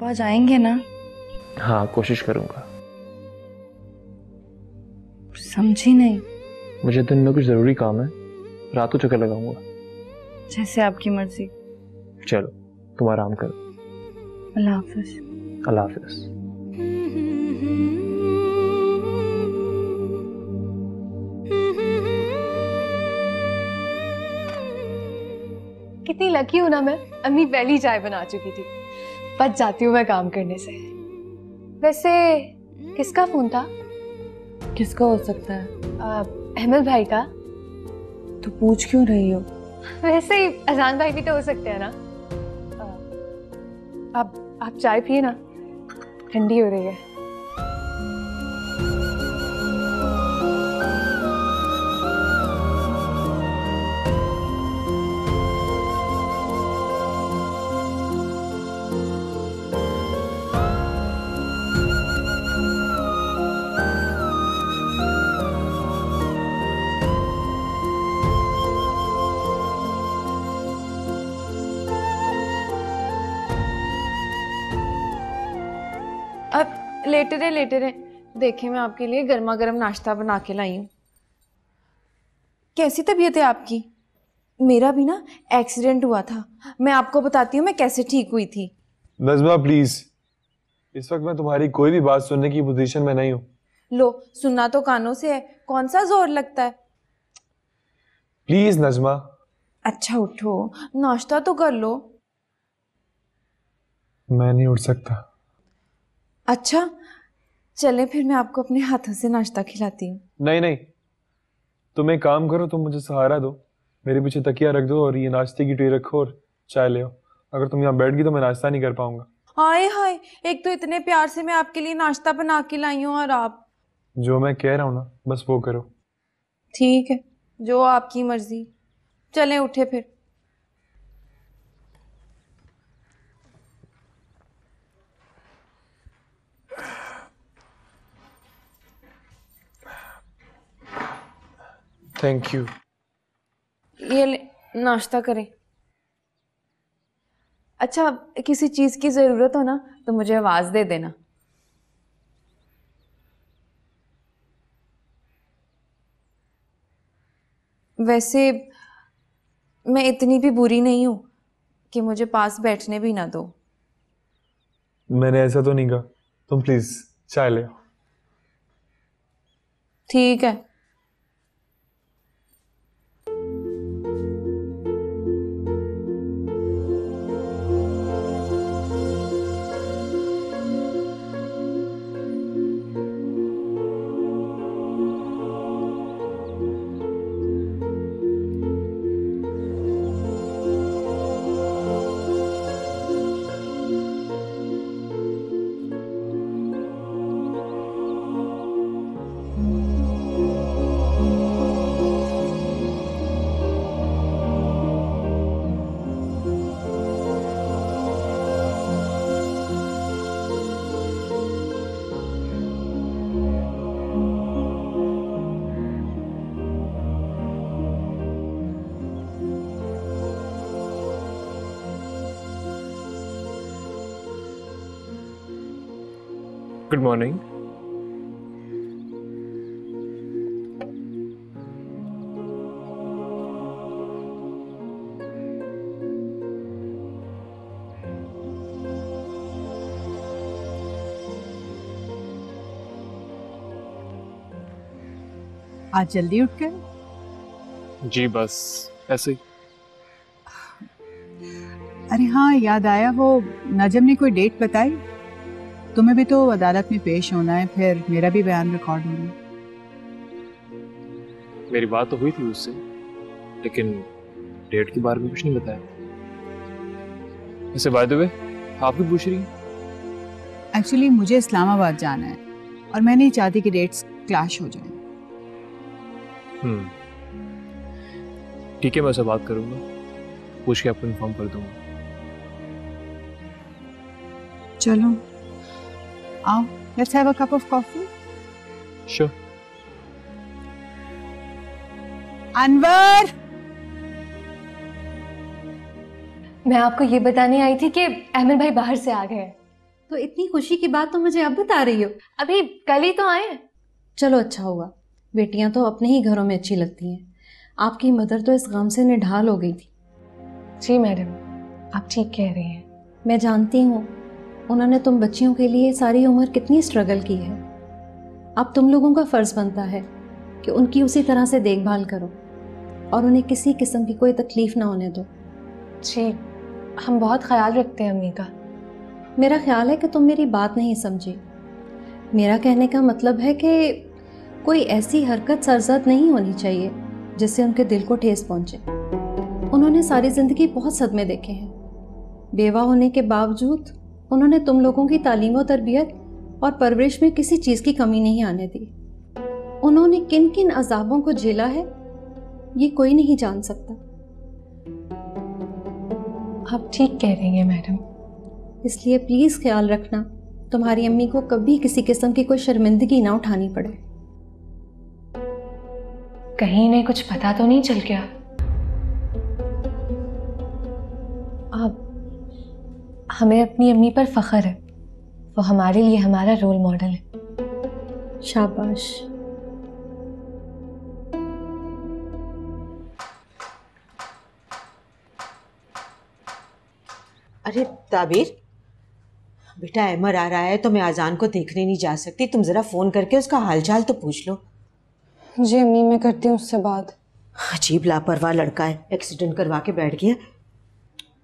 आज आएंगे ना? हाँ, कोशिश करूंगा। समझी नहीं। मुझे दिन में कुछ जरूरी काम है, रात को चक्कर लगाऊंगा। जैसे आपकी मर्जी। चलो, तुम आराम करो। अल्लाह हाफिज। अल्लाह हाफिज। कितनी लकी हूं ना मैं, अम्मी पहली चाय बना चुकी थी। बच जाती हूँ मैं काम करने से। वैसे किसका फोन था? किसका हो सकता है? अहमद भाई का। तो पूछ क्यों रही हो? वैसे ही अजान भाई भी तो हो सकते हैं ना। आप चाय पिए ना, ठंडी हो रही है। अब लेटे रहे देखिए, मैं आपके लिए गर्मा गर्म नाश्ता बना के लाई हूँ। कैसी तबीयत है आपकी? मेरा भी ना एक्सीडेंट हुआ था, मैं आपको बताती हूँ मैं कैसे ठीक हुई थी। नज़मा प्लीज, इस वक्त मैं तुम्हारी कोई भी बात सुनने की पोजीशन में नहीं हूँ। लो, सुनना तो कानों से है, कौन सा जोर लगता है। प्लीज नज़मा। अच्छा उठो, नाश्ता तो कर लो। मैं नहीं उठ सकता। अच्छा चले, फिर मैं आपको अपने हाथों से नाश्ता खिलाती हूँ। नहीं नहीं, तुम एक काम करो, तुम मुझे सहारा दो, मेरे पीछे तकिया रख दो और ये नाश्ते की ट्रे रखो और चाय ले आओ। अगर तुम यहाँ बैठ गई तो मैं नाश्ता नहीं कर पाऊंगा। हाय हाय, एक तो इतने प्यार से मैं आपके लिए नाश्ता बना के लाई हूँ और आप। जो मैं कह रहा हूँ ना, बस वो करो। ठीक है, जो आपकी मर्जी। चलें उठे फिर। Thank you. ये ले, नाश्ता करें। अच्छा, किसी चीज की जरूरत हो ना तो मुझे आवाज दे देना। वैसे मैं इतनी भी बुरी नहीं हूं कि मुझे पास बैठने भी ना दो। मैंने ऐसा तो नहीं कहा, तुम प्लीज चाय ले आओ। ठीक है। Good morning. आज जल्दी उठ गए? जी बस ऐसे ही। अरे हाँ, याद आया, वो नजम ने कोई डेट बताई? तुम्हें भी तो अदालत में पेश होना है, फिर मेरा भी बयान रिकॉर्ड होना है। मेरी बात तो हुई थी उससे, लेकिन डेट के बारे में कुछ नहीं बताया। वैसे बाय द वे, आप भी पूछ रही हैं? एक्चुअली मुझे इस्लामाबाद जाना है और मैं नहीं चाहती कि डेट्स क्लैश हो जाएं। ठीक है, मैं उससे बात करूंगा, पूछ के आपको इन्फॉर्म कर दूंगा। चलो आओ, let's have a cup of coffee. Sure. Anwar, मैं आपको ये बताने आई थी कि अहमद भाई बाहर से आ गए। तो इतनी खुशी की बात तो मुझे अब बता रही हो? अभी कल ही तो आए हैं। चलो अच्छा हुआ, बेटियां तो अपने ही घरों में अच्छी लगती हैं। आपकी मदर तो इस गम से निढाल हो गई थी। जी मैडम, आप ठीक कह रही हैं। मैं जानती हूँ उन्होंने तुम बच्चियों के लिए सारी उम्र कितनी स्ट्रगल की है। अब तुम लोगों का फ़र्ज़ बनता है कि उनकी उसी तरह से देखभाल करो और उन्हें किसी किस्म की कोई तकलीफ़ ना होने दो। जी, हम बहुत ख्याल रखते हैं अम्मी का। मेरा ख्याल है कि तुम मेरी बात नहीं समझी। मेरा कहने का मतलब है कि कोई ऐसी हरकत सरजद नहीं होनी चाहिए जिससे उनके दिल को ठेस पहुंचे। उन्होंने सारी ज़िंदगी बहुत सदमे देखे हैं। बेवा होने के बावजूद उन्होंने तुम लोगों की तालीम व तरबियत और परवरिश में किसी चीज़ की कमी नहीं आने दी। उन्होंने किन किन अजाबों को झेला है ये कोई नहीं जान सकता। आप ठीक कह रही हैं मैडम। इसलिए प्लीज़ ख्याल रखना तुम्हारी अम्मी को कभी किसी किस्म की कोई शर्मिंदगी ना उठानी पड़े। कहीं इन्हें कुछ पता तो नहीं चल गया? अब हमें अपनी अम्मी पर फख्र है, वो हमारे लिए हमारा रोल मॉडल है। शाबाश। अरे ताबीर, बेटा अहमर आ रहा है तो मैं अजान को देखने नहीं जा सकती। तुम जरा फोन करके उसका हालचाल तो पूछ लो। जी अम्मी, मैं करती हूँ उससे बात। अजीब लापरवाह लड़का है, एक्सीडेंट करवा के बैठ गया।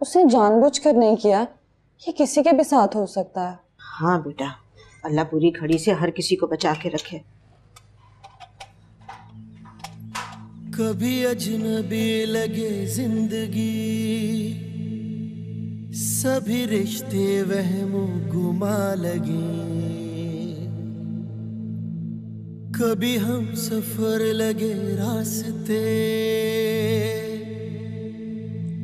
उसने जानबूझकर नहीं किया, ये किसी के भी साथ हो सकता है। हाँ बेटा, अल्लाह पूरी घड़ी से हर किसी को बचा के रखे। कभी अजनबी लगे जिंदगी, सभी रिश्ते वहमों गुमा लगे। कभी हम सफर लगे रास्ते,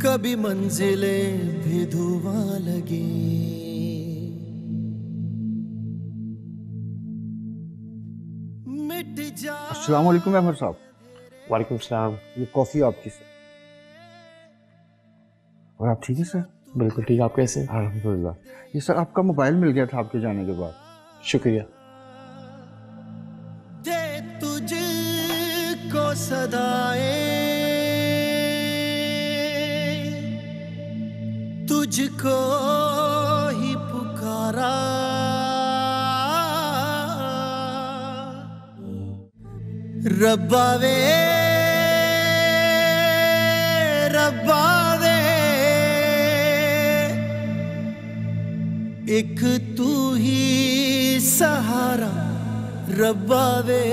कभी मंजिलें भी धुआं लगे। मिट जा। अस्सलाम वालेकुम अहमद साहब। वालेकुम सलाम। ये कॉफ़ी आपकी सर। और आप ठीक है सर? बिल्कुल ठीक। आप कैसे? अल्हम्दुलिल्लाह। ये सर आपका मोबाइल मिल गया था आपके जाने के बाद। शुक्रिया। दे तुझको सदाएं, तुझको ही पुकारा। रब्बा वे रब्बा वे, एक तू ही सहारा। रब्बा वे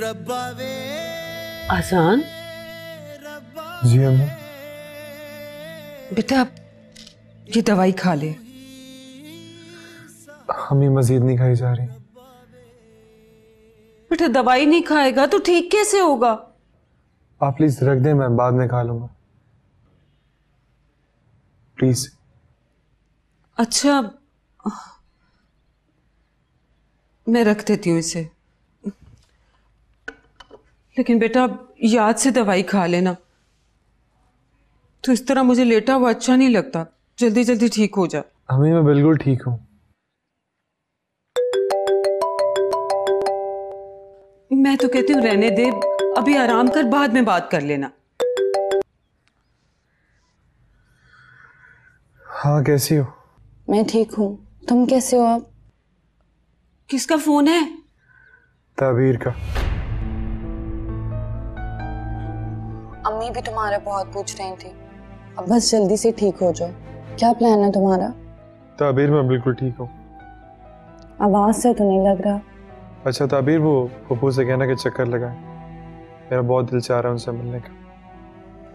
रब्बा वे। आसान जी अम्मी। बेटा ये दवाई खा ले। अम्मी मजीद नहीं खाई जा रही। बेटा दवाई नहीं खाएगा तो ठीक कैसे होगा? आप प्लीज रख दें, मैं बाद में खा लूंगा प्लीज। अच्छा मैं रख देती हूँ इसे, लेकिन बेटा याद से दवाई खा लेना। तो इस तरह मुझे लेटा हुआ अच्छा नहीं लगता। जल्दी जल्दी ठीक हो जा। अम्मी मैं बिल्कुल ठीक हूँ। मैं तो कहती हूँ रहने दे, अभी आराम कर, बाद में बात कर लेना। हाँ कैसी हो? मैं ठीक हूँ, तुम कैसे हो आप? किसका फोन है? ताबीर का। अम्मी भी तुम्हारे बहुत पूछ रही थी। अब बस जल्दी से ठीक हो जाओ। क्या प्लान है तुम्हारा? ताबीर मैं बिल्कुल ठीक हूँ। आवाज से तो नहीं लग रहा। अच्छा ताबीर, वो पप्पू से कहना कि चक्कर लगाए, मेरा बहुत दिल चाह रहा है उनसे मिलने का।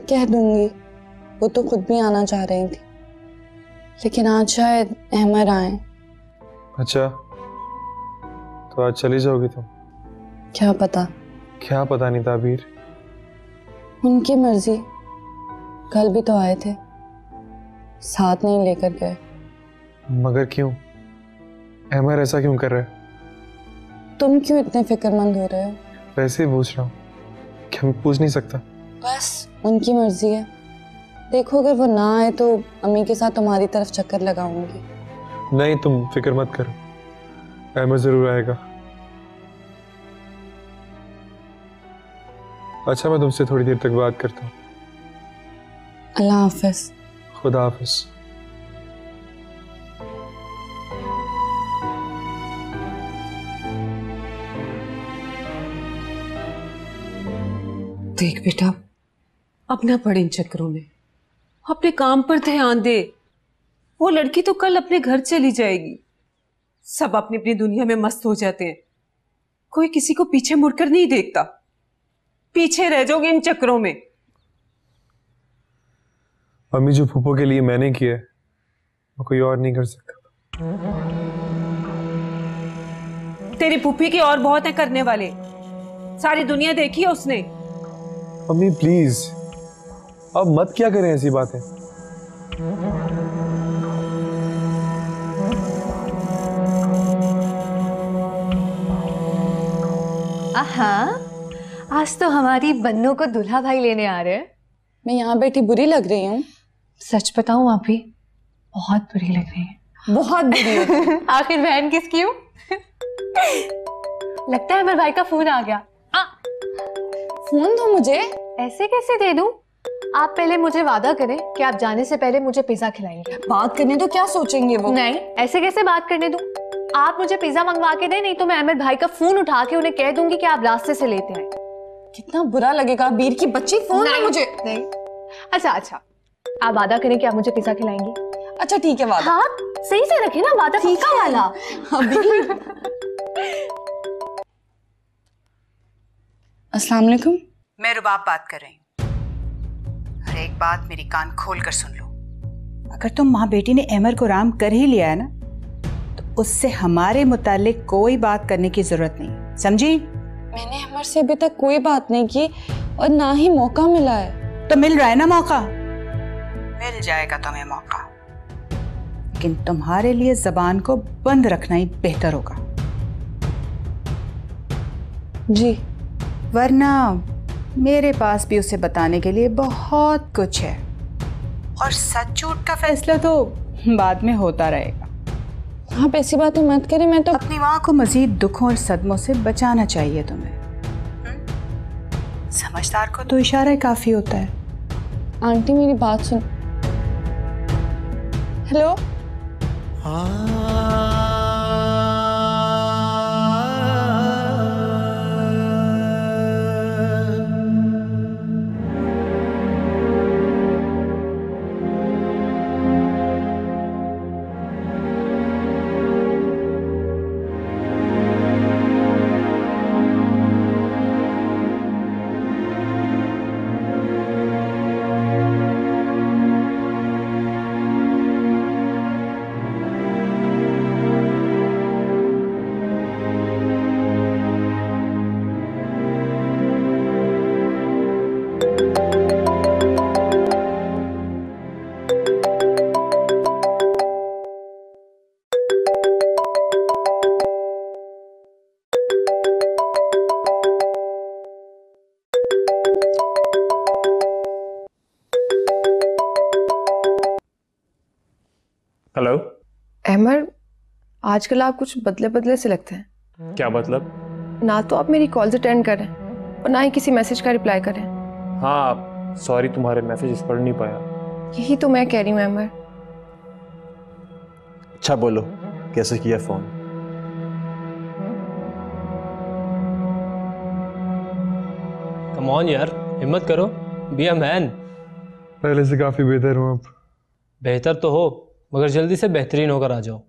कह दूंगी, वो तो खुद भी आना चाह रही थी, लेकिन आज शायद अहमद आए। अच्छा तो आज चली जाओगी तुम? क्या पता। क्या पता नहीं ताबीर। उनकी मर्जी। कल भी तो आए थे, साथ नहीं लेकर गए। मगर क्यों? अहमद ऐसा क्यों कर रहा है? तुम क्यों इतने फिक्रमंद हो रहे हो? वैसे ही पूछ रहा हूँ। क्या मैं पूछ नहीं सकता? बस उनकी मर्जी है। देखो अगर वो ना आए तो अम्मी के साथ तुम्हारी तरफ चक्कर लगाऊंगी। नहीं, तुम फिक्र मत करो, अहमद जरूर आएगा। अच्छा, मैं तुमसे थोड़ी देर तक बात करता हूँ। अल्लाह हाफिज। खुदा हाफिज। देख बेटा, अब ना पड़े इन चक्करों में, अपने काम पर ध्यान दे। वो लड़की तो कल अपने घर चली जाएगी। सब अपनी अपनी दुनिया में मस्त हो जाते हैं, कोई किसी को पीछे मुड़कर नहीं देखता। पीछे रह जाओगे इन चक्करों में। अम्मी, जो फूफो के लिए मैंने किया है वो कोई और नहीं कर सकता। तेरी फूफी की और बहुत है करने वाले, सारी दुनिया देखी है उसने। अम्मी प्लीज, अब मत क्या करें ऐसी बातें। हाँ, आज तो हमारी बन्नों को दूल्हा भाई लेने आ रहे हैं। मैं यहाँ बैठी बुरी लग रही हूँ? सच बताऊं आप भी बहुत बुरी लग रही है। बहुत बुरी है। आखिर बहन किसकी हूँ? लगता है मेरे भाई का फोन आ गया। फोन दो मुझे। ऐसे कैसे दे दूं? आप पहले मुझे वादा करें कि आप जाने से पहले मुझे पिज्जा खिलाएंगे। बात करने तो क्या सोचेंगे वो? नहीं, ऐसे कैसे बात करने दूं? आप मुझे पिज्जा मंगवा के दें, नहीं तो मैं अहमद भाई का फोन उठा के उन्हें कह दूंगी कि आप रास्ते से लेते हैं। कितना बुरा लगेगा। बीर की बच्ची फोन है मुझे। नहीं। अच्छा, आप वादा करें कि आप मुझे पिज्जा खिलाएंगे। अच्छा ठीक है, वादा। हाँ, सही से रखे ना वादा, पक्का वाला। अस्सलाम वालेकुम। मैं रुबाब बात कर रही हूँ। और एक बात मेरी कान खोल कर सुन लो, अगर तुम माँ बेटी ने अमर को राम कर ही लिया है ना, तो उससे हमारे मुतालिक कोई बात करने की जरूरत नहीं, समझी? मैंने अमर से अभी तक कोई बात नहीं की और ना ही मौका मिला है। तो मिल रहा है ना मौका, मिल जाएगा तुम्हें मौका, लेकिन तुम्हारे लिए जबान को बंद रखना ही बेहतर होगा। जी। वरना मेरे पास भी उसे बताने के लिए बहुत कुछ है, और सच झूठ का फैसला तो बाद में होता रहेगा। आप ऐसी बातें मत करें। मैं तो अपनी माँ को मजीद दुखों और सदमों से बचाना चाहिए तुम्हें। समझदार को तो इशारा ही काफी होता है। आंटी मेरी बात सुन। हेलो। हेलो। अहमर, आजकल आप कुछ बदले बदले से लगते हैं। क्या मतलब? ना तो आप मेरी कॉल्स अटेंड कर रहे हैं और ना ही किसी मैसेज का रिप्लाई कर रहे हैं। हाँ सॉरी, तुम्हारे मैसेजेस पढ़ नहीं पाया। यही तो मैं कह रही हूँ अहमर। अच्छा बोलो, कैसे किया फोन? कम ऑन यार, हिम्मत करो, बी अ मैन। पहले से काफी बेहतर हूँ अब। बेहतर तो हो, मगर जल्दी से बेहतरीन होकर आ जाओ।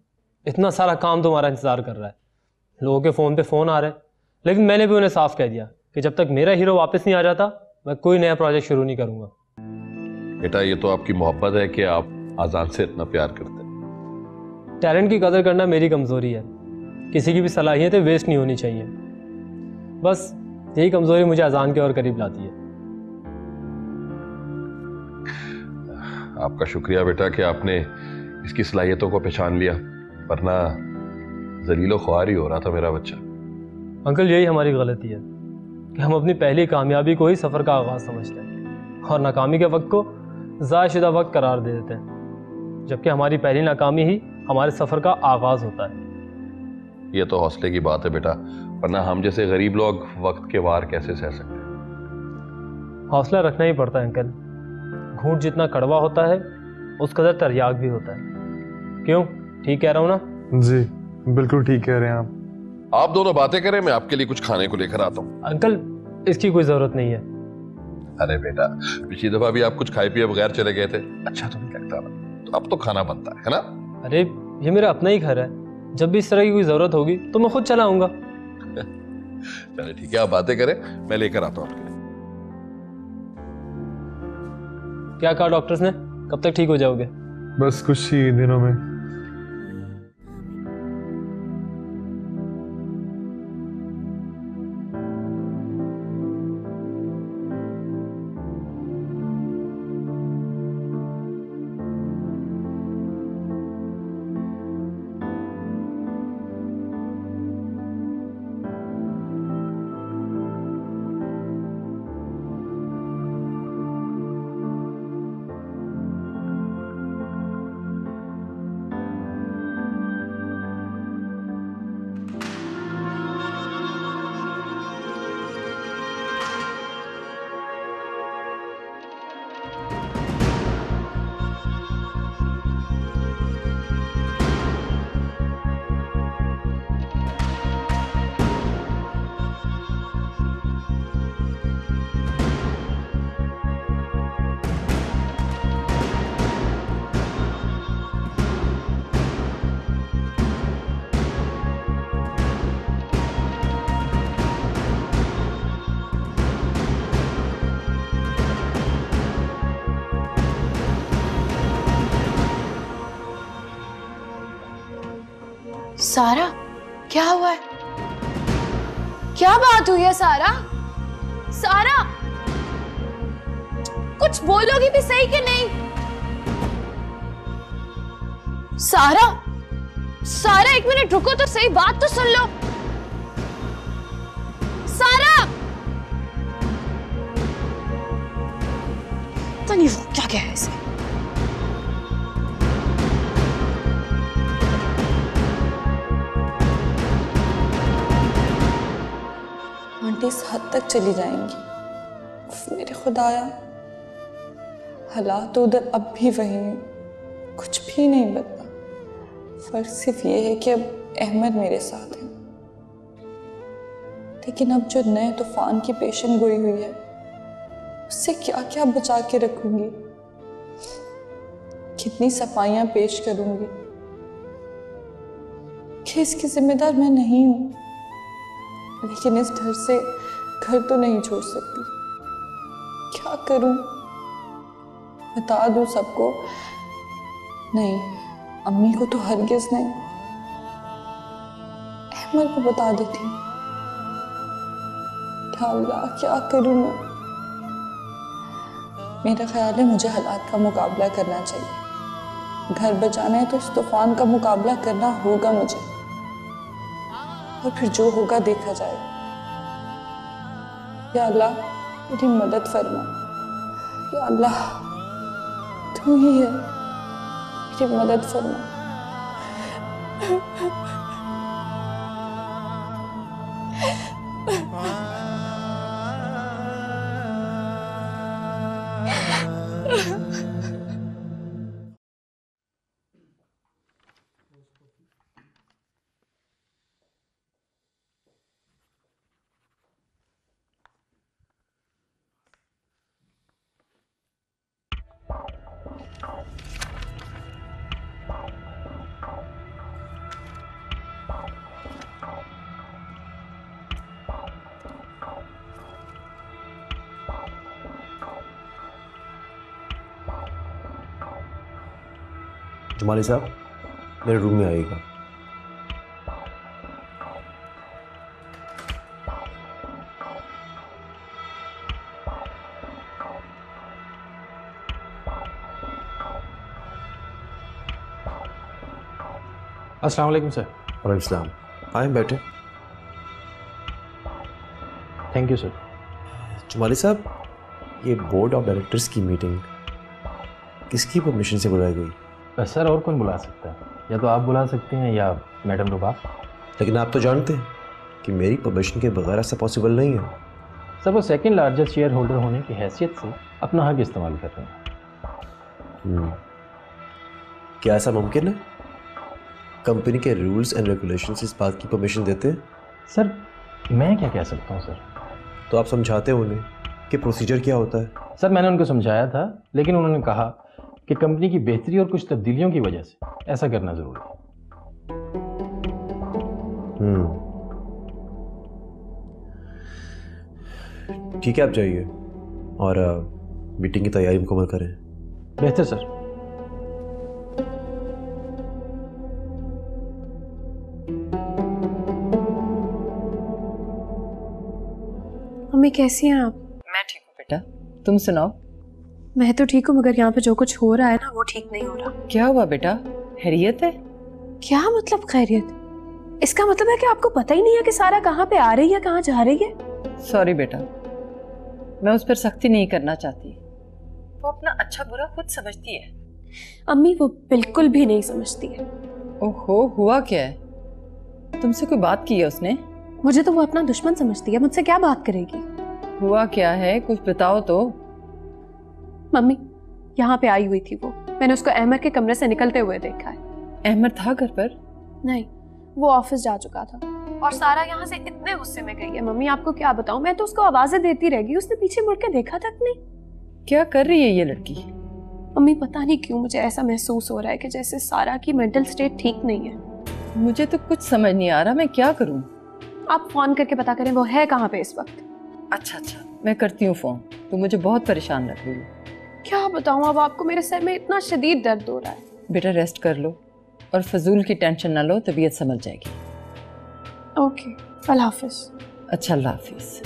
इतना सारा काम तुम्हारा इंतजार कर रहा है। लोगों के फ़ोन पे फ़ोन आ रहे हैं, लेकिन मैंने भी उन्हें साफ कह दिया कि जब तक मेरा हीरो वापस नहीं आ जाता मैं कोई नया प्रोजेक्ट शुरू नहीं करूँगा। बेटा, ये तो आपकी मोहब्बत है कि आप आज़ान से इतना प्यार करते हैं। टैलेंट की कदर करना मेरी कमज़ोरी है। किसी की भी सलाहियतें वेस्ट नहीं होनी चाहिए। बस यही कमज़ोरी मुझे अजान के और करीब लाती है। आपका शुक्रिया बेटा कि आपने इसकी सलाहियतों को पहचान लिया, वरना जलीलो ख्वार ही हो रहा था मेरा बच्चा। अंकल, यही हमारी गलती है कि हम अपनी पहली कामयाबी को ही सफ़र का आगाज़ समझते हैं और नाकामी के वक्त को ज़ायशुदा वक्त करार दे देते हैं, जबकि हमारी पहली नाकामी ही हमारे सफ़र का आगाज़ होता है। ये तो हौसले की बात है बेटा, वरना हम जैसे गरीब लोग वक्त के वार कैसे सह सकते हैं। हौसला रखना ही पड़ता है अंकल। घूंट जितना कड़वा होता है उस कदर तरियाक भी होता है। क्यों, ठीक कह रहा हूँ ना? जी बिल्कुल ठीक कह रहे हैं आप दोनों बातें करें, मैं आपके लिए कुछ खाने को लेकर आता हूँ। अंकल इसकी कोई जरूरत नहीं है। अरे बेटा, पिछली दफा भी आप कुछ खाए पिए बगैर चले गए थे, अच्छा तो नहीं लगता ना, तो अब तो खाना बनता है ना?'t अरे ये मेरा अपना ही घर है, जब भी इस तरह की कोई जरूरत होगी तो मैं खुद चला आऊंगा। चले ठीक है, आप बातें करें, मैं लेकर आता हूँ आपके लिए। क्या कहा डॉक्टर्स ने, कब तक ठीक हो जाओगे? बस कुछ ही दिनों में। सारा, क्या हुआ है? क्या बात हुई है सारा? सारा, कुछ बोलोगी भी सही कि नहीं? सारा, सारा एक मिनट रुको तो सही, बात तो सुन लो। सारा, पता नहीं वो क्या कह रहा है इसे। आंटी इस हद तक चली जाएंगी? मेरे खुदाया, हालात तो उधर अब भी वही हैं, कुछ भी नहीं बदला। फर्क सिर्फ ये है कि अब अहमद मेरे साथ है, लेकिन अब जो नए तूफान की पेशन गोई हुई है उससे क्या क्या बचा के रखूंगी, कितनी सफाइयां पेश करूंगी कि इसकी जिम्मेदार मैं नहीं हूं। लेकिन इस डर से घर तो नहीं छोड़ सकती। क्या करूं? बता दूं सबको? नहीं, अम्मी को तो हरगिज नहीं। अहमद को बता देती हूँ। क्या अल्लाह, क्या करूं मैं? मेरा ख्याल है मुझे हालात का मुकाबला करना चाहिए। घर बचाना है तो इस तूफान का मुकाबला करना होगा मुझे, और फिर जो होगा देखा जाएगा। या अल्लाह मेरी मदद फरमा। या अल्लाह तू ही है, मेरी मदद फरमा। जुमाली साहब, मेरे रूम में आइएगा। अस्सलाम वालेकुम सर। वालेकुम सलाम। आए बैठे। Thank you sir. जुमाली साहब, ये बोर्ड ऑफ डायरेक्टर्स की मीटिंग किसकी परमिशन से बुलाई गई? सर और कौन बुला सकता है? या तो आप बुला सकते हैं या मैडम रुबा। लेकिन आप तो जानते हैं कि मेरी परमिशन के बगैर ऐसा पॉसिबल नहीं है। सर वो सेकंड लार्जेस्ट शेयर होल्डर होने की हैसियत से अपना हक इस्तेमाल कर रहे हैं। क्या ऐसा मुमकिन है? कंपनी के रूल्स एंड रेगुलेशंस इस बात की परमिशन देते हैं? सर मैं क्या कह सकता हूँ सर? तो आप समझाते हैं उन्हें कि प्रोसीजर क्या होता है। सर मैंने उनको समझाया था, लेकिन उन्होंने कहा कि कंपनी की बेहतरी और कुछ तब्दीलियों की वजह से ऐसा करना जरूरी है। ठीक है, आप जाइए और मीटिंग की तैयारी मुकम्मल करें। बेहतर सर। मम्मी कैसी हैं आप? मैं ठीक हूँ बेटा, तुम सुनाओ। मैं तो ठीक हूँ, मगर यहाँ पे जो कुछ हो रहा है ना वो ठीक नहीं हो रहा। क्या हुआ बेटा, खैरियत है? क्या मतलब खैरियत? इसका मतलब है कि आपको पता ही नहीं है कि सारा कहाँ पे आ रही है, कहाँ जा रही है? सॉरी बेटा, मैं उस पर सख्ती नहीं करना चाहती। वो अपना अच्छा बुरा खुद समझती है। अम्मी वो बिल्कुल भी नहीं समझती है। ओहो, हुआ क्या है? तुमसे कोई बात की है उसने? मुझे तो वो अपना दुश्मन समझती है, मुझसे क्या बात करेगी? हुआ क्या है, कुछ बताओ तो। मम्मी यहाँ पे आई हुई थी वो, मैंने उसको अहमद के कमरे से निकलते हुए देखा है। अहमद था घर पर? नहीं, वो ऑफिस जा चुका था। और सारा यहाँ से इतने गुस्से में गई है मम्मी, आपको क्या बताऊं, मैं तो उसको आवाजें देती रह गई, उसने पीछे मुड़ के देखा तक नहीं। क्या कर रही है ये लड़की? मम्मी पता नहीं क्यों मुझे ऐसा महसूस हो रहा है कि जैसे सारा की मेंटल स्टेट ठीक नहीं है। मुझे तो कुछ समझ नहीं आ रहा, मैं क्या करूं? आप फोन करके पता करें वो है कहाँ पे इस वक्त। अच्छा, मैं करती हूँ फोन। तो मुझे बहुत परेशान लग रही है। क्या बताऊं अब आपको, मेरे सर में इतना शदीद दर्द हो रहा है। बेटा रेस्ट कर लो और फजूल की टेंशन ना लो, तबीयत संभल जाएगी। ओके, अल्लाह हाफिज। अच्छा, अल्लाह हाफिज।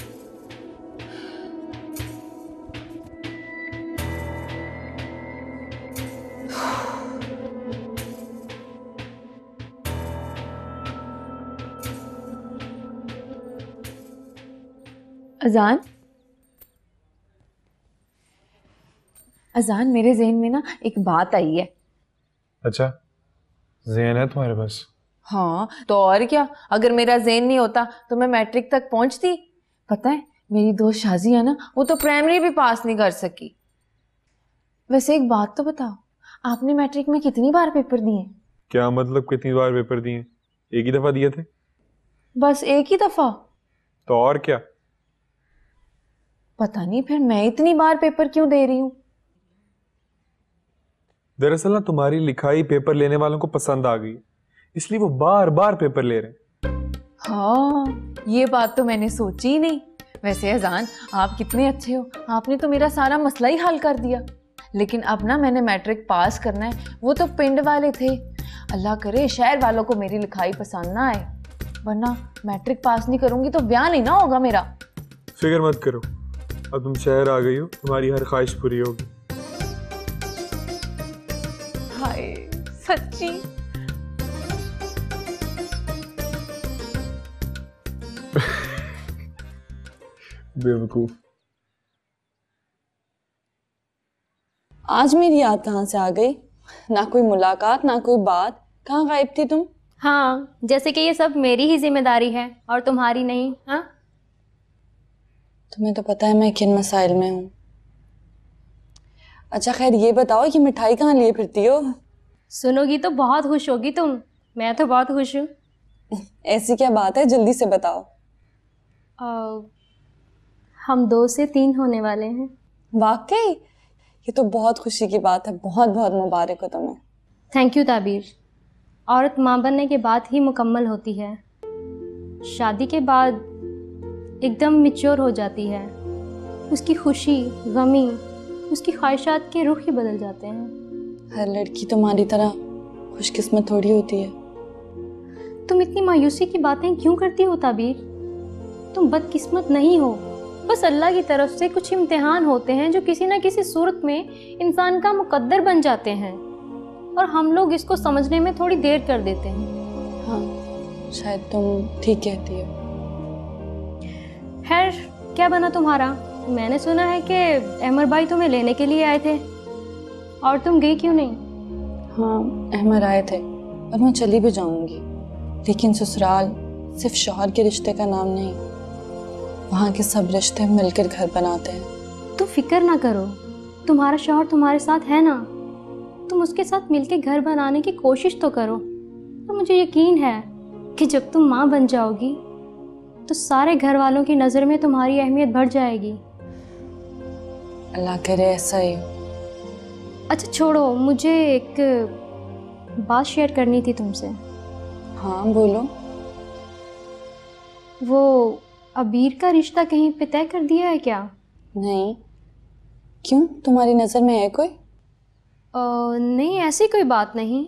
अजान मेरे ज़हन में ना एक बात आई है। अच्छा, ज़हन है तुम्हारे पास? हाँ तो और क्या, अगर मेरा ज़हन नहीं होता तो मैं मैट्रिक तक पहुंचती। पता है मेरी दोस्त शाजिया ना, वो तो प्राइमरी भी पास नहीं कर सकी। वैसे एक बात तो बताओ, आपने मैट्रिक में कितनी बार पेपर दिए? क्या मतलब कितनी बार पेपर दिए? एक ही दफा दिए थे। बस एक ही दफा? तो और क्या? पता नहीं फिर मैं इतनी बार पेपर क्यों दे रही हूँ। दरअसल ना तुम्हारी लिखाई पेपर लेने वालों को पसंद आ गई, इसलिए वो बार बार पेपर ले रहे हैं। हाँ ये बात तो मैंने सोची ही नहीं। वैसे अजान आप कितने अच्छे हो, आपने तो मेरा सारा मसला ही हल कर दिया। लेकिन अब ना मैंने मैट्रिक पास करना है, वो तो पिंड वाले थे। अल्लाह करे शहर वालों को मेरी लिखाई पसंद ना आए, वरना मैट्रिक पास नहीं करूंगी तो ब्याह नहीं ना होगा मेरा। फिक्र मत करो, अब तुम शहर आ गई हो, तुम्हारी हर ख्वाहिश पूरी होगी। हाय सच्ची? बेवकूफ। आज मेरी याद कहाँ से आ गई? ना कोई मुलाकात ना कोई बात, कहाँ गायब थी तुम? हाँ, जैसे कि ये सब मेरी ही जिम्मेदारी है और तुम्हारी नहीं। हाँ तुम्हें तो पता है मैं किन मसाइल में हूँ। अच्छा खैर ये बताओ कि मिठाई कहाँ लिए फिरती हो? सुनोगी तो बहुत खुश होगी तुम। मैं तो बहुत खुश हूँ। ऐसी क्या बात है, जल्दी से बताओ। हम 2 से 3 होने वाले हैं। वाकई? ये तो बहुत खुशी की बात है, बहुत बहुत मुबारक हो तुम्हें। Thank you Tabeer. औरत माँ बनने के बाद ही मुकम्मल होती है। शादी के बाद एकदम मैच्योर हो जाती है। उसकी खुशी, गमी, उसकी ख्वाहिशात के रुख ही बदल जाते हैं। हर लड़की तुम्हारी तरह खुशकिस्मत थोड़ी होती है। तुम इतनी मायूसी की बातें क्यों करती हो ताबीर? तुम बदकिस्मत नहीं हो, बस अल्लाह की तरफ से कुछ इम्तिहान होते हैं जो किसी ना किसी सूरत में इंसान का मुकद्दर बन जाते हैं, और हम लोग इसको समझने में थोड़ी देर कर देते हैं। हाँ शायद तुम ठीक कहती हो। खैर क्या बना तुम्हारा? मैंने सुना है कि अमर भाई तुम्हें लेने के लिए आए थे। और तुम गई क्यों नहीं? हाँ, अहमद आए थे और मैं चली भी जाऊंगी, लेकिन ससुराल सिर्फ शौहर के रिश्ते का नाम नहीं, वहाँ के सब रिश्ते मिलकर घर बनाते हैं। तो फिक्र ना करो, तुम्हारा शौहर तुम्हारे साथ है ना, तुम उसके साथ मिलकर घर बनाने की कोशिश तो करो। तो मुझे यकीन है कि जब तुम माँ बन जाओगी तो सारे घर वालों की नज़र में तुम्हारी अहमियत बढ़ जाएगी। अल्लाह करे ऐसा ही। अच्छा छोड़ो, मुझे एक बात शेयर करनी थी तुमसे। हाँ बोलो। वो अबीर का रिश्ता कहीं पे तय कर दिया है क्या? नहीं। क्यों, तुम्हारी नज़र में है कोई? नहीं, ऐसी कोई बात नहीं।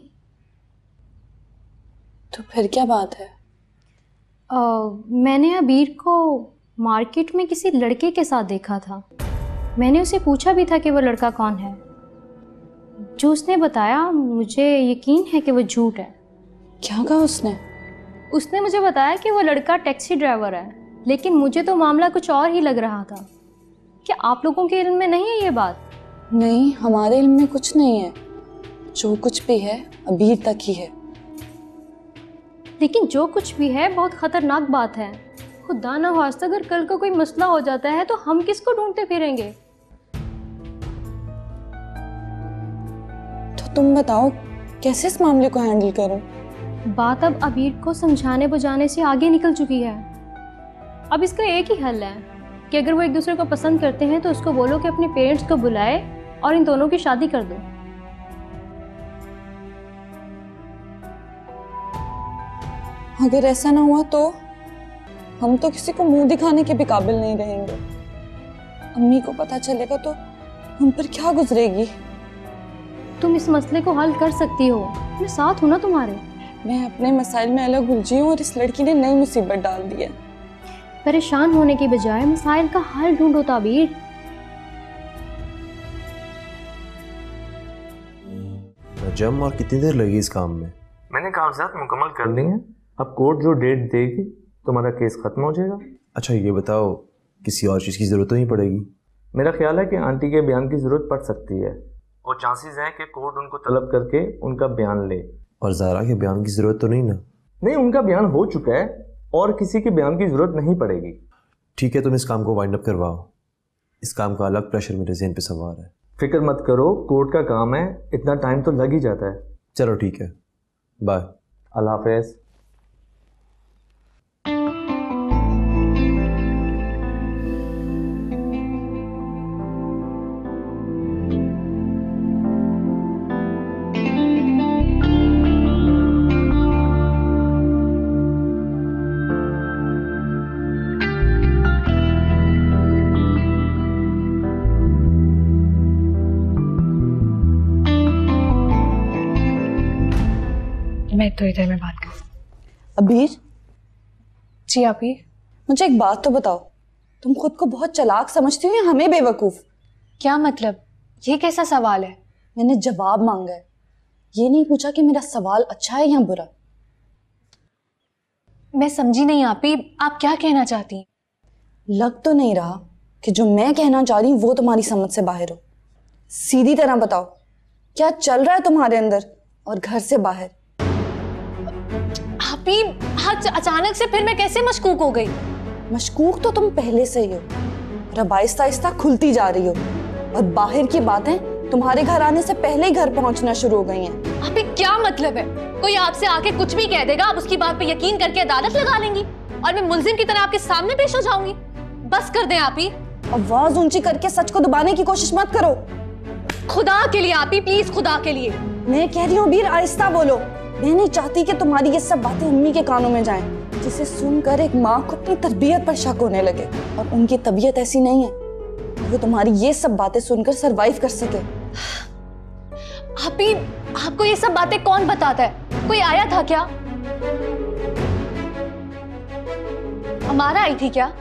तो फिर क्या बात है? मैंने अबीर को मार्केट में किसी लड़के के साथ देखा था। मैंने उसे पूछा भी था कि वो लड़का कौन है। जो उसने बताया, मुझे यकीन है कि वो झूठ है। क्या कहा उसने? उसने मुझे बताया कि वो लड़का टैक्सी ड्राइवर है, लेकिन मुझे तो मामला कुछ और ही लग रहा था। क्या आप लोगों के इल्म में नहीं है ये बात? नहीं, हमारे इल्म में कुछ नहीं है। जो कुछ भी है अबीर तक ही है। लेकिन जो कुछ भी है बहुत खतरनाक बात है। खुदा ना वास्ता अगर कल को कोई मसला हो जाता है तो हम किसको ढूंढते फिरेंगे? तो तुम बताओ कैसे इस मामले को हैंडल करूं? बात अब अबीर को समझाने बुझाने से आगे निकल चुकी है। अब इसका एक ही हल है कि अगर वो एक दूसरे को पसंद करते हैं तो उसको बोलो कि अपने पेरेंट्स को बुलाए और इन दोनों की शादी कर दो। अगर ऐसा ना हुआ तो हम तो किसी को मुंह दिखाने के भी काबिल नहीं रहेंगे। अम्मी को पता चलेगा तो हम पर क्या गुजरेगी। तुम इस मसले को हल कर सकती हो, मैं साथ हूं ना तुम्हारे। मैं अपने मसाइल में अलग उलझी हूँ और इस लड़की ने नई मुसीबत डाल दी है। परेशान होने की बजाय मसाइल का हल ढूंढो ताबीर। नजम, और कितनी देर लगी इस काम में? मैंने कागजात मुकम्मल कर लिए हैं। अब कोर्ट जो डेट देगी तुम्हारा केस खत्म हो जाएगा। अच्छा ये बताओ, किसी और चीज़ की ज़रूरत तो नहीं पड़ेगी? मेरा ख्याल है कि आंटी के बयान की ज़रूरत पड़ सकती है और चांसेस हैं कि कोर्ट उनको तलब करके उनका बयान ले। और ज़ारा के बयान की ज़रूरत तो नहीं ना? नहीं, उनका बयान हो चुका है और किसी के बयान की ज़रूरत नहीं पड़ेगी। ठीक है, तुम इस काम को वाइंड अप करवाओ। इस काम का अलग प्रेशर मेरे ज़हन पे सवार है। फिक्र मत करो, कोर्ट का काम है, इतना टाइम तो लग ही जाता है। चलो ठीक है, बाय। अल्लाह हाफिज़। मैं तो इधर में बात कर। अबीर जी आपी, मुझे एक बात तो बताओ, तुम खुद को बहुत चालाक समझती हो या हमें बेवकूफ? क्या मतलब? ये कैसा सवाल है? मैंने जवाब मांगा है, ये नहीं पूछा कि मेरा सवाल अच्छा है या बुरा। मैं समझी नहीं आपी, आप क्या कहना चाहती हैं? लग तो नहीं रहा कि जो मैं कहना चाह रही हूँ वो तुम्हारी समझ से बाहर हो। सीधी तरह बताओ, क्या चल रहा है तुम्हारे अंदर और घर से बाहर? आपी, आज अचानक से फिर मैं कैसे मशकूक हो गई? मशकूक तो तुम पहले से ही हो और अब आहिस्ता आहिस्ता खुलती जा रही हो, और बाहर की बातें तुम्हारे घर आने से पहले ही घर पहुंचना शुरू हो गई हैं। आपी क्या मतलब है? कोई आपसे आके कुछ भी कह देगा, आप उसकी बात पे यकीन करके अदालत लगा लेंगी और मैं मुल्जिम की तरह आपके सामने पेश हो जाऊंगी। बस कर दें आपी। आवाज ऊंची करके सच को दबाने की कोशिश मत करो। खुदा के लिए आपी, प्लीज खुदा के लिए। मैं कह रही हूँ बीर, आहिस्ता बोलो। मैं नहीं चाहती कि तुम्हारी ये सब बातें अम्मी के कानों में जाएं, जिसे सुनकर एक माँ को अपनी तरबियत पर शक होने लगे, और उनकी तबीयत ऐसी नहीं है कि वो तुम्हारी ये सब बातें सुनकर सरवाइव कर सके। आपी, आपको ये सब बातें कौन बताता है? कोई आया था क्या? हमारा आई थी क्या?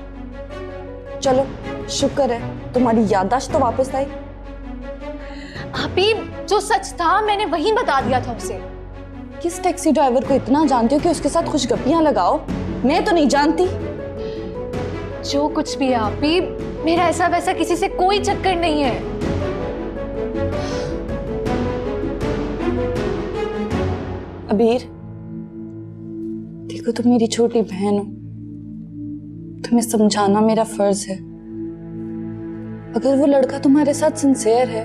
चलो शुक्र है तुम्हारी याददाश्त तो वापस आई। आपी, जो सच था मैंने वही बता दिया था उसे। किस टैक्सी ड्राइवर को इतना जानती हो कि उसके साथ खुशगपियां लगाओ? मैं तो नहीं जानती। जो कुछ भी है आपी, मेरा ऐसा वैसा किसी से कोई चक्कर नहीं है। अबीर, देखो तुम मेरी छोटी बहन हो, तुम्हें समझाना मेरा फर्ज है। अगर वो लड़का तुम्हारे साथ सिंसियर है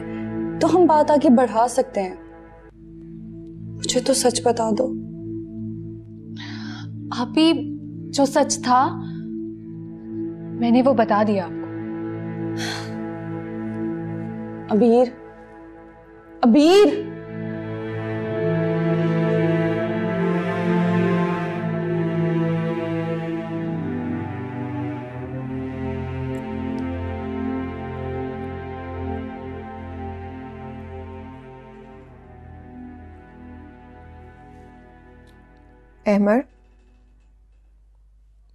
तो हम बात आगे बढ़ा सकते हैं। मुझे तो सच बता दो। आप ही, जो सच था मैंने वो बता दिया आपको। अबीर, अबीर, अहमर,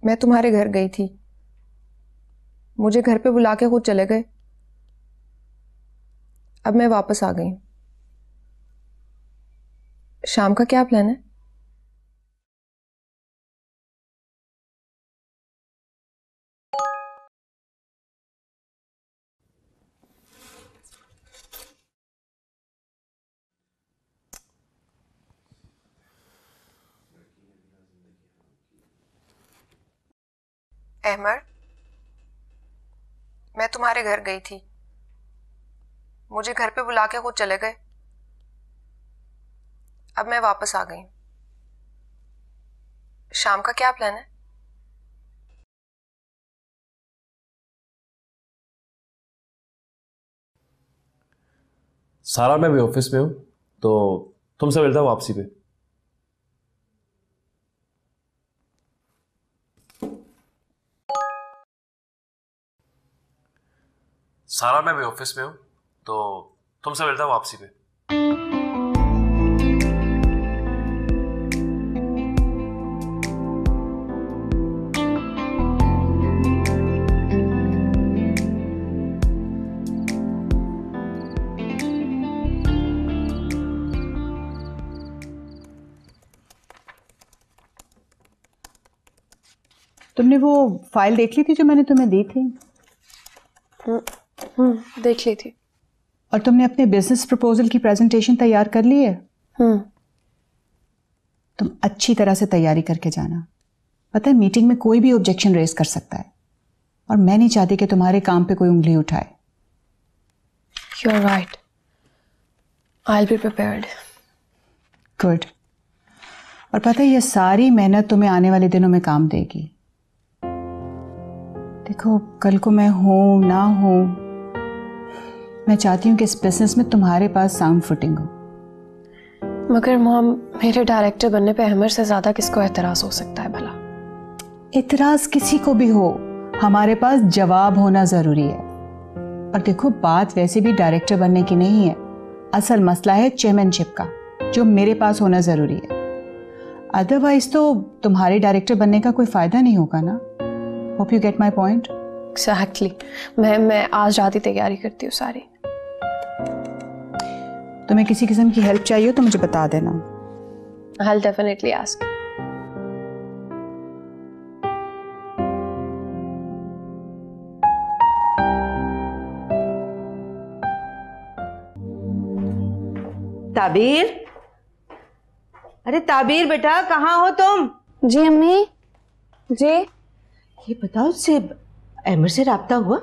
मैं तुम्हारे घर गई थी, मुझे घर पे बुला के खुद चले गए। अब मैं वापस आ गई। शाम का क्या प्लान है? अहमर, मैं तुम्हारे घर गई थी, मुझे घर पे बुला के खुद चले गए। अब मैं वापस आ गई। शाम का क्या प्लान है? सारा मैं भी ऑफिस में हूँ, तो तुमसे मिलता हूँ वापसी पे। सारा मैं भी ऑफिस में हूँ, तो तुमसे मिलता हूँ वापसी पे। तुमने वो फाइल देख ली थी जो मैंने तुम्हें दी थी? देख ली थी। और तुमने अपने बिजनेस प्रपोजल की प्रेजेंटेशन तैयार कर ली है? तुम अच्छी तरह से तैयारी करके जाना। पता है, मीटिंग में कोई भी ऑब्जेक्शन रेज कर सकता है, और मैं नहीं चाहती कि तुम्हारे काम पे कोई उंगली उठाए। You are right, I will be prepared. Good. और पता है, ये सारी मेहनत तुम्हें आने वाले दिनों में काम देगी। देखो, कल को मैं हूं ना हूं, मैं चाहती हूं कि इस बिजनेस में तुम्हारे पास साउंड फुटिंग हो। मगर मॉम, मेरे डायरेक्टर बनने पे अहमर से ज्यादा किसको एतराज हो सकता है भला? एतराज किसी को भी हो, हमारे पास जवाब होना जरूरी है। और देखो, बात वैसे भी डायरेक्टर बनने की नहीं है, असल मसला है चेयरमैनशिप का, जो मेरे पास होना जरूरी है। अदरवाइज तो तुम्हारे डायरेक्टर बनने का कोई फायदा नहीं होगा ना। Hope you get my point. Exactly. मैं आज रात ही तैयारी करती हूँ सारी। तुम्हें किसी किस्म की हेल्प चाहिए हो तो मुझे बता देना। I will definitely ask. Tabeer, अरे ताबीर बेटा, कहाँ हो तुम? जी अम्मी। जी। ये बताओ, उससे अहमर से राब्ता हुआ?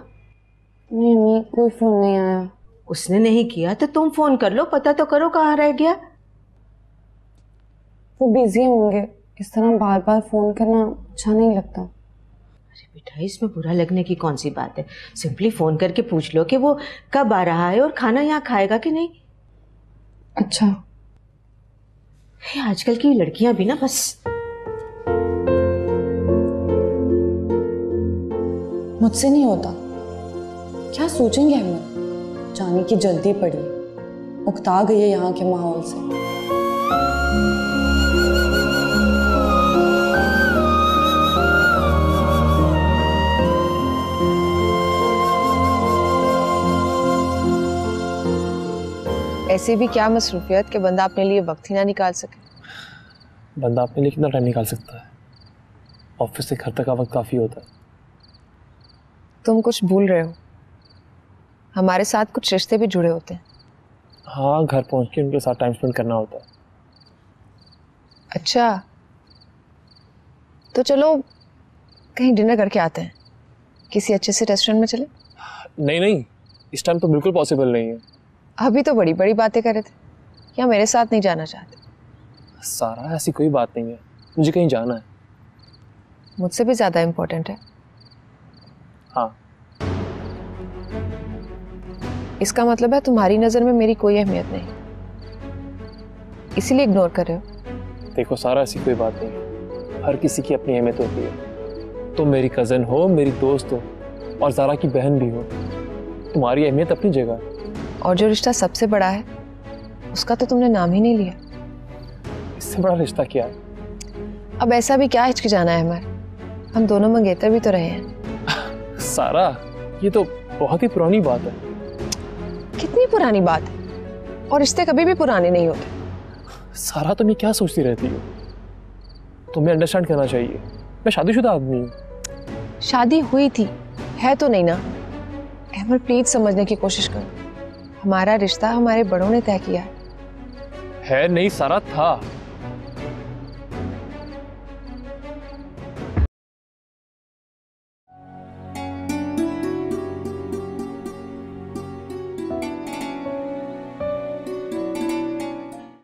नहीं अम्मी, कोई फोन नहीं आया। उसने नहीं किया तो तुम फोन कर लो, पता तो करो कहाँ रह गया। वो बिजी होंगे, इस तरह बार बार फोन करना अच्छा नहीं लगता। अरे बेटा, इसमें बुरा लगने की कौन सी बात है? सिंपली फोन करके पूछ लो कि वो कब आ रहा है और खाना यहाँ खाएगा कि नहीं। अच्छा। आजकल की लड़कियां भी ना बस। मुझसे नहीं होता। क्या सोचेंगे अहमद? जाने की जल्दी पड़ी, उकता गई है यहाँ के माहौल से। ऐसे भी क्या मसरूफियत कि बंदा अपने लिए वक्त ही ना निकाल सके। बंदा अपने लिए कितना टाइम निकाल सकता है? ऑफिस से घर तक का वक्त काफ़ी होता है। तुम कुछ भूल रहे हो, हमारे साथ कुछ रिश्ते भी जुड़े होते हैं। हाँ, घर पहुंच के उनके साथ टाइम स्पेंड करना होता है। अच्छा, तो चलो कहीं डिनर करके आते हैं, किसी अच्छे से रेस्टोरेंट में चले। नहीं नहीं, इस टाइम तो बिल्कुल पॉसिबल नहीं है। अभी तो बड़ी बड़ी बातें कर रहे थे, या मेरे साथ नहीं जाना चाहते? सारा, ऐसी कोई बात नहीं है, मुझे कहीं जाना है। मुझसे भी ज्यादा इम्पोर्टेंट है। हाँ। इसका मतलब है तुम्हारी नजर में मेरी कोई अहमियत नहीं, इसीलिए इग्नोर कर रहे हो। देखो सारा, ऐसी कोई बात नहीं है, हर किसी की अपनी अहमियत होती है। तुम मेरी कज़न हो, मेरी दोस्त हो और ज़ारा की बहन भी हो, तुम्हारी अहमियत अपनी जगह है। और जो रिश्ता सबसे बड़ा है उसका तो तुमने नाम ही नहीं लिया। इससे बड़ा रिश्ता क्या है? अब ऐसा भी क्या हिचकिचाना है अमर, हम दोनों मंगेतर भी तो रहे हैं। सारा, ये तो बहुत ही पुरानी बात है। कितनी पुरानी बात है, और रिश्ते कभी भी पुराने नहीं होते। सारा, तुम ये क्या सोचती रहती हो? तुम्हें अंडरस्टैंड करना चाहिए, मैं शादीशुदा आदमी हूँ। शादी हुई थी, है तो नहीं ना? अमर प्लीज समझने की कोशिश करो, हमारा रिश्ता हमारे बड़ों ने तय किया है। नहीं सारा, था।